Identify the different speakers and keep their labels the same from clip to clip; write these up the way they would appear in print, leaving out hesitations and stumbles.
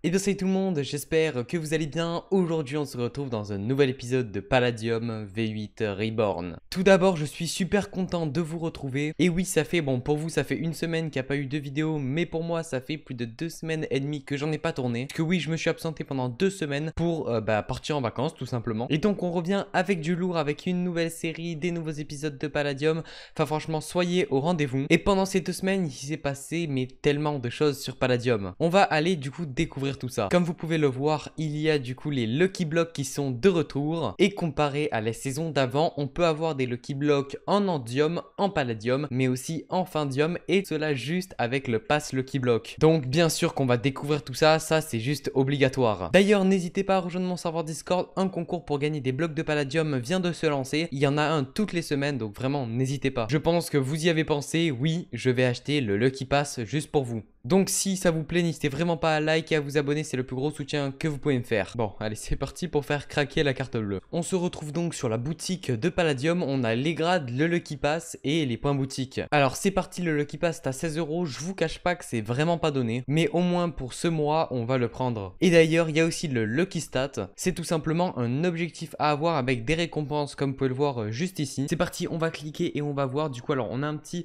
Speaker 1: Et bien salut tout le monde, j'espère que vous allez bien. Aujourd'hui on se retrouve dans un nouvel épisode de Palladium V8 Reborn. Tout d'abord je suis super content de vous retrouver. Et oui ça fait, bon pour vous ça fait une semaine qu'il n'y a pas eu de vidéo. Mais pour moi ça fait plus de 2 semaines et demie que j'en ai pas tourné. Parce que oui je me suis absenté pendant 2 semaines pour partir en vacances tout simplement. Et donc on revient avec du lourd, avec une nouvelle série, des nouveaux épisodes de Palladium. Enfin franchement soyez au rendez-vous. Et pendant ces 2 semaines il s'est passé mais tellement de choses sur Palladium. On va aller du coup découvrir tout ça. Comme vous pouvez le voir, il y a du coup les Lucky Blocks qui sont de retour. Et comparé à la saison d'avant, on peut avoir des Lucky Blocks en Endium, en Palladium, mais aussi en Findium. Et cela juste avec le pass Lucky Block. Donc bien sûr qu'on va découvrir tout ça, ça c'est juste obligatoire. D'ailleurs n'hésitez pas à rejoindre mon serveur Discord, un concours pour gagner des blocs de Palladium vient de se lancer. Il y en a un toutes les semaines, donc vraiment n'hésitez pas. Je pense que vous y avez pensé, oui, je vais acheter le Lucky Pass juste pour vous. Donc si ça vous plaît, n'hésitez vraiment pas à like et à vous abonner, c'est le plus gros soutien que vous pouvez me faire. Bon, allez, c'est parti pour faire craquer la carte bleue. On se retrouve donc sur la boutique de Palladium, on a les grades, le Lucky Pass et les points boutique. Alors c'est parti, le Lucky Pass est à 16 €, je vous cache pas que c'est vraiment pas donné, mais au moins pour ce mois, on va le prendre. Et d'ailleurs, il y a aussi le Lucky Stat, c'est tout simplement un objectif à avoir avec des récompenses comme vous pouvez le voir juste ici. C'est parti, on va cliquer et on va voir, du coup alors on a un petit...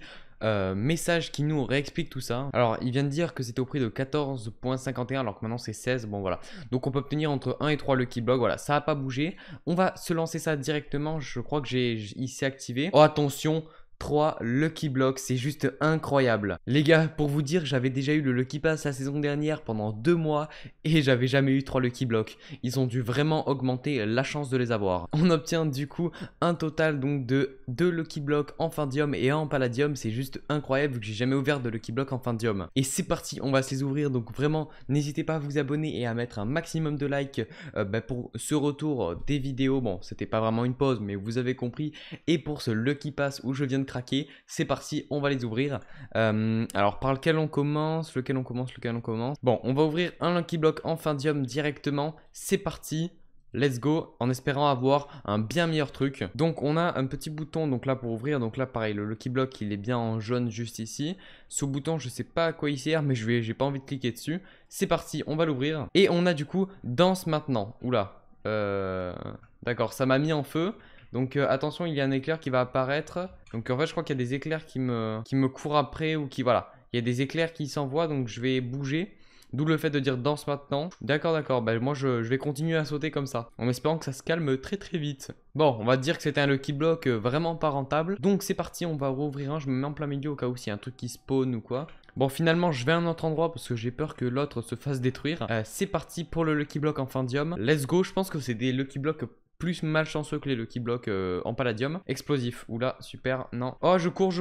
Speaker 1: message qui nous réexplique tout ça. Alors il vient de dire que c'était au prix de 14,51 alors que maintenant c'est 16. Bon voilà, donc on peut obtenir entre 1 et 3 Lucky Blocks. Voilà, ça n'a pas bougé. On va se lancer ça directement. Je crois que il s'est activé. Oh attention, 3 Lucky Blocks, c'est juste incroyable. Les gars, pour vous dire, j'avais déjà eu le Lucky Pass la saison dernière pendant 2 mois et j'avais jamais eu 3 Lucky Blocks. Ils ont dû vraiment augmenter la chance de les avoir. On obtient du coup un total donc de 2 Lucky Blocks en Findium et 1 en Palladium. C'est juste incroyable vu que j'ai jamais ouvert de Lucky Blocks en Findium. Et c'est parti, on va se les ouvrir. Donc vraiment, n'hésitez pas à vous abonner et à mettre un maximum de likes pour ce retour des vidéos. Bon, c'était pas vraiment une pause, mais vous avez compris. Et pour ce Lucky Pass où je viens de craquer, c'est parti, on va les ouvrir. Alors par lequel on commence, lequel on commence. Bon, on va ouvrir un Lucky Block en Findium directement, c'est parti. Let's go, en espérant avoir un bien meilleur truc. Donc on a un petit bouton donc là pour ouvrir. Donc là pareil, le Lucky Block il est bien en jaune juste ici. Ce bouton je sais pas à quoi il sert, mais j'ai pas envie de cliquer dessus. C'est parti, on va l'ouvrir. Et on a du coup danse maintenant. Oula, d'accord, ça m'a mis en feu. Donc attention, il y a un éclair qui va apparaître. Donc en fait je crois qu'il y a des éclairs qui me courent après ou qui... Voilà, il y a des éclairs qui s'envoient donc je vais bouger. D'où le fait de dire danse maintenant. D'accord, d'accord, bah moi je vais continuer à sauter comme ça. En espérant que ça se calme très très vite. Bon, on va dire que c'était un Lucky Block vraiment pas rentable. Donc c'est parti, on va rouvrir un. Je me mets en plein milieu au cas où s'il y a un truc qui spawn ou quoi. Bon, finalement, je vais à un autre endroit parce que j'ai peur que l'autre se fasse détruire. C'est parti pour le Lucky Block en Findium. Let's go, je pense que c'est des Lucky Blocks plus malchanceux que les Lucky Blocks en Palladium. Explosif. Oula, super. Non. Oh, je cours.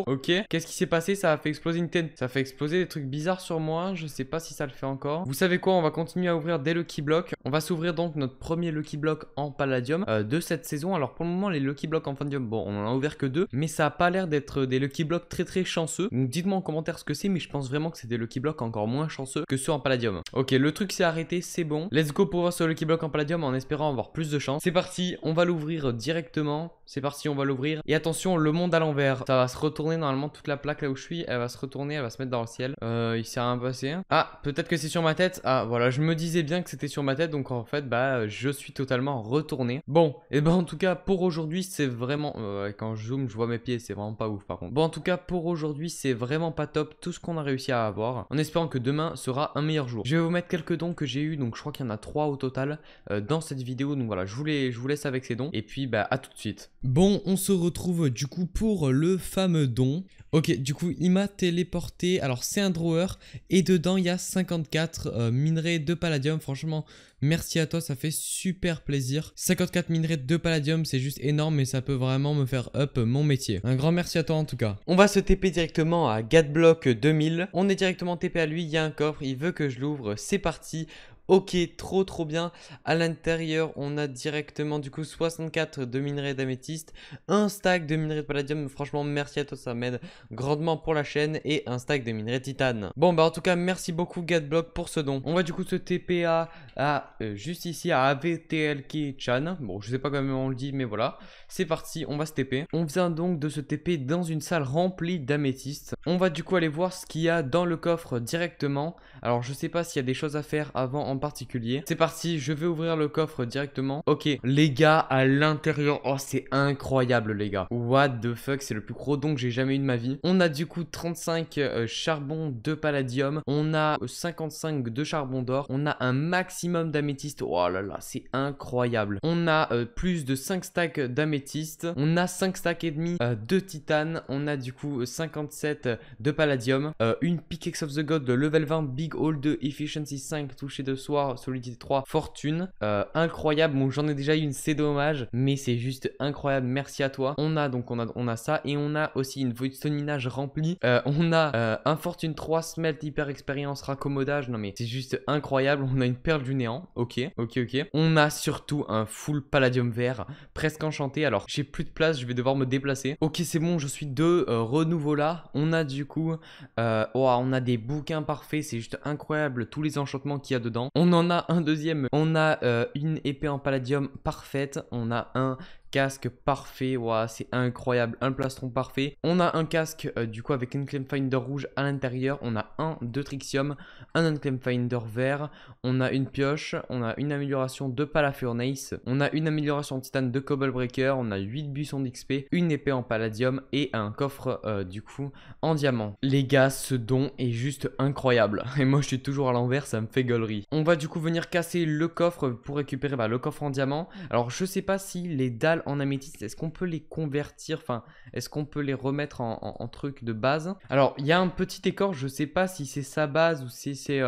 Speaker 1: Ok. Qu'est-ce qui s'est passé? Ça a fait exploser une tête. Ça a fait exploser des trucs bizarres sur moi. Je sais pas si ça le fait encore. Vous savez quoi? On va continuer à ouvrir des Lucky Blocks. On va s'ouvrir donc notre premier Lucky Block en Palladium de cette saison. Alors pour le moment, les Lucky Blocks en Findium, bon, on en a ouvert que 2. Mais ça a pas l'air d'être des Lucky Blocks très très chanceux. Donc dites-moi en commentaire ce que c'est. Mais je pense vraiment que c'est des Lucky Blocks encore moins chanceux que ceux en Palladium. Ok, le truc s'est arrêté. C'est bon. Let's go pour voir ce Lucky Block en Palladium en espérant avoir plus de chance. C'est parti, on va l'ouvrir directement. C'est parti, on va l'ouvrir. Et attention, le monde à l'envers. Ça va se retourner normalement, toute la plaque là où je suis. Elle va se retourner, elle va se mettre dans le ciel. Il s'est rien passé. Ah, peut-être que c'est sur ma tête. Ah, voilà, je me disais bien que c'était sur ma tête. Donc en fait, bah, je suis totalement retourné. Bon, et ben en tout cas, pour aujourd'hui, c'est vraiment... quand je zoome, je vois mes pieds. C'est vraiment pas ouf par contre. Bon, en tout cas, pour aujourd'hui, c'est vraiment pas top tout ce qu'on a réussi à avoir. En espérant que demain sera un meilleur jour. Je vais vous mettre quelques dons que j'ai eu. Donc je crois qu'il y en a 3 au total dans cette vidéo. Donc voilà, je vous laisse avec ces dons. Et puis, bah, à tout de suite. Bon, on se retrouve du coup pour le fameux don. Ok, du coup, il m'a téléporté. Alors, c'est un drawer. Et dedans, il y a 54 minerais de palladium. Franchement, merci à toi, ça fait super plaisir. 54 minerais de palladium, c'est juste énorme. Et ça peut vraiment me faire up mon métier. Un grand merci à toi en tout cas. On va se TP directement à Gadblock 2000. On est directement TP à lui. Il y a un coffre. Il veut que je l'ouvre. C'est parti. Ok, trop bien. À l'intérieur, on a directement du coup 64 de minerais d'améthyste, un stack de minerais de palladium. Franchement, merci à toi, ça m'aide grandement pour la chaîne. Et un stack de minerais de titane. Bon, bah en tout cas, merci beaucoup Gadblock pour ce don. On va du coup se TP à a juste ici à AVTLK Chan. Bon, je sais pas comment on le dit, mais voilà. C'est parti, on va se TP. On vient donc de se TP dans une salle remplie d'améthystes. On va du coup aller voir ce qu'il y a dans le coffre directement. Alors, je sais pas s'il y a des choses à faire avant en particulier. C'est parti, je vais ouvrir le coffre directement. Ok, les gars, à l'intérieur, oh, c'est incroyable, les gars. What the fuck, c'est le plus gros don que j'ai jamais eu de ma vie. On a du coup 35 charbons de palladium. On a 55 de charbon d'or. On a un maximum d'améthyste. Oh là là, c'est incroyable. On a plus de 5 stacks d'améthyste. On a 5 stacks et demi de titane. On a du coup 57 de palladium. Une pickaxe of the god de level 20, big haul 2, efficiency 5, toucher de soir, solidité 3, fortune. Incroyable. Bon, j'en ai déjà eu une, c'est dommage, mais c'est juste incroyable. Merci à toi. On a ça, et on a aussi une voidstone minage remplie. On a un fortune 3, smelt, hyper expérience, raccommodage. Non mais c'est juste incroyable. On a une perle du néant. Ok. On a surtout un full palladium vert, presque enchanté. Alors j'ai plus de place, je vais devoir me déplacer. Ok, c'est bon, je suis de renouveau là. On a du coup on a des bouquins parfaits, c'est juste incroyable tous les enchantements qu'il y a dedans. On en a un deuxième. On a une épée en palladium parfaite. On a un casque parfait, wow, c'est incroyable, un plastron parfait. On a un casque du coup avec un Unclaimed Finder rouge à l'intérieur. On a un de Trixium, un Unclaimed Finder vert. On a une pioche, on a une amélioration de Palafurnace, on a une amélioration de titane de Cobble Breaker, on a 8 buissons d'XP, une épée en palladium et un coffre du coup en diamant. Les gars, ce don est juste incroyable. Et moi je suis toujours à l'envers, ça me fait gaulerie. On va du coup venir casser le coffre pour récupérer le coffre en diamant. Alors je sais pas si les dalles en améthyste, est-ce qu'on peut les convertir, enfin est-ce qu'on peut les remettre en truc de base? Alors il y a un petit écorce, je sais pas si c'est sa base ou si c'est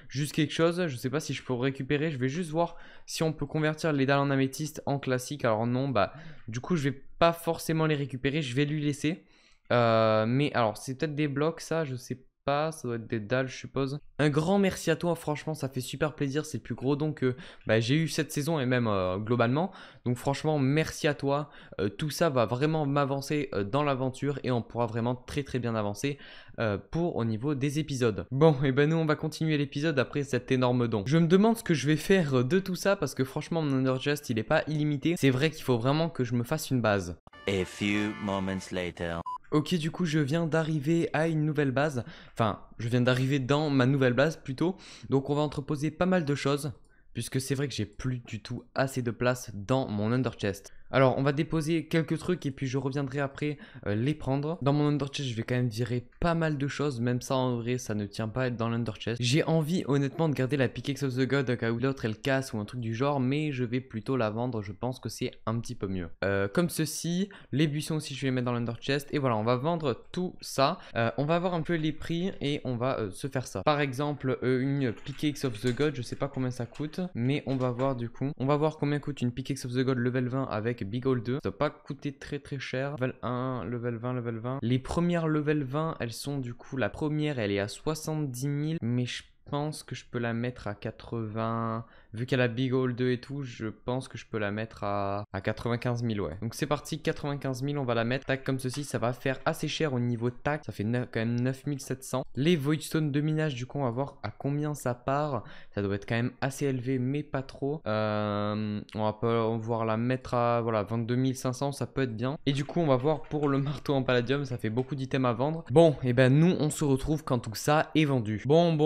Speaker 1: juste quelque chose, je sais pas si je peux récupérer. Je vais juste voir si on peut convertir les dalles en améthyste en classique. Alors non, bah du coup je vais pas forcément les récupérer, je vais lui laisser. Mais alors c'est peut-être des blocs ça, je sais pas, ça doit être des dalles je suppose. Un grand merci à toi, franchement ça fait super plaisir, c'est le plus gros don que j'ai eu cette saison et même globalement. Donc franchement merci à toi, tout ça va vraiment m'avancer dans l'aventure et on pourra vraiment très bien avancer pour au niveau des épisodes. Bon, et nous on va continuer l'épisode après cet énorme don. Je me demande ce que je vais faire de tout ça parce que franchement mon Ender Chest il est pas illimité. C'est vrai qu'il faut vraiment que je me fasse une base.
Speaker 2: A few moments later.
Speaker 1: Ok, du coup je viens d'arriver à une nouvelle base, enfin je viens d'arriver dans ma nouvelle base plutôt, donc on va entreposer pas mal de choses, puisque c'est vrai que j'ai plus du tout assez de place dans mon Ender Chest. Alors on va déposer quelques trucs et puis je reviendrai après les prendre. Dans mon Ender Chest je vais quand même virer pas mal de choses, même ça en vrai ça ne tient pas à être dans l'Under Chest. J'ai envie honnêtement de garder la Pickaxe of the God au cas où l'autre elle casse ou un truc du genre, mais je vais plutôt la vendre, je pense que c'est un petit peu mieux. Comme ceci, les buissons aussi je vais les mettre dans l'Under Chest et voilà on va vendre tout ça. On va voir un peu les prix et on va se faire ça. Par exemple une Pickaxe of the God, je sais pas combien ça coûte, mais on va voir du coup. On va voir combien coûte une Pickaxe of the God level 20 avec Big Hole 2, ça doit pas coûter très cher. Level 1, level 20, level 20. Les premières level 20, elles sont du coup, la première elle est à 70 000, mais je pense que je peux la mettre à 80. Vu qu'elle a Big Hole 2 et tout, je pense que je peux la mettre à 95 000, ouais. Donc c'est parti, 95 000, on va la mettre. Tac, comme ceci, ça va faire assez cher au niveau tac. Ça fait quand même 9700. Les Voidstone de minage, du coup, on va voir à combien ça part. Ça doit être quand même assez élevé, mais pas trop. On va pouvoir la mettre à, voilà, 22 500, ça peut être bien. Et du coup, on va voir pour le marteau en palladium, ça fait beaucoup d'items à vendre. Bon, et nous, on se retrouve quand tout ça est vendu. Bon,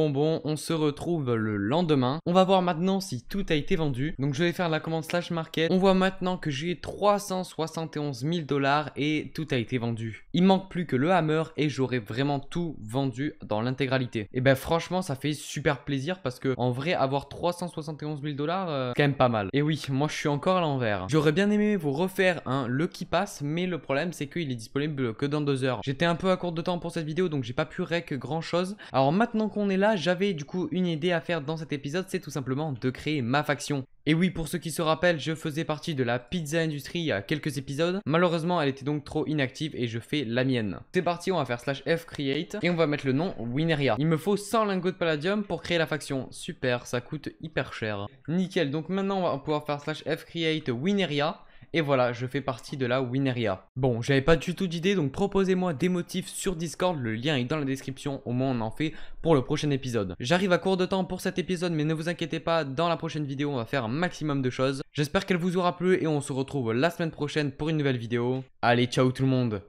Speaker 1: on se retrouve le lendemain. On va voir maintenant si tout a été vendu. Donc je vais faire la commande slash market. On voit maintenant que j'ai 371 000 $ et tout a été vendu. Il manque plus que le hammer et j'aurai vraiment tout vendu dans l'intégralité. Et franchement ça fait super plaisir parce que en vrai avoir 371 000 $, c'est quand même pas mal. Et oui, moi je suis encore à l'envers. J'aurais bien aimé vous refaire un Lucky Pass, mais le problème c'est qu'il est disponible que dans 2 heures. J'étais un peu à court de temps pour cette vidéo donc j'ai pas pu rec grand chose. Alors maintenant qu'on est là, j'avais du coup une idée à faire dans cet épisode, c'est tout simplement de créer ma faction. Et oui, pour ceux qui se rappellent, je faisais partie de la Pizza Industry il y a quelques épisodes. Malheureusement, elle était donc trop inactive et je fais la mienne. C'est parti, on va faire /f create et on va mettre le nom Wineria. Il me faut 100 lingots de palladium pour créer la faction. Super, ça coûte hyper cher. Nickel, donc maintenant on va pouvoir faire /f create Wineria. Et voilà, je fais partie de la Wineria. Bon, j'avais pas du tout d'idée, donc proposez-moi des motifs sur Discord, le lien est dans la description, au moins on en fait pour le prochain épisode. J'arrive à court de temps pour cet épisode, mais ne vous inquiétez pas, dans la prochaine vidéo, on va faire un maximum de choses. J'espère qu'elle vous aura plu et on se retrouve la semaine prochaine pour une nouvelle vidéo. Allez, ciao tout le monde!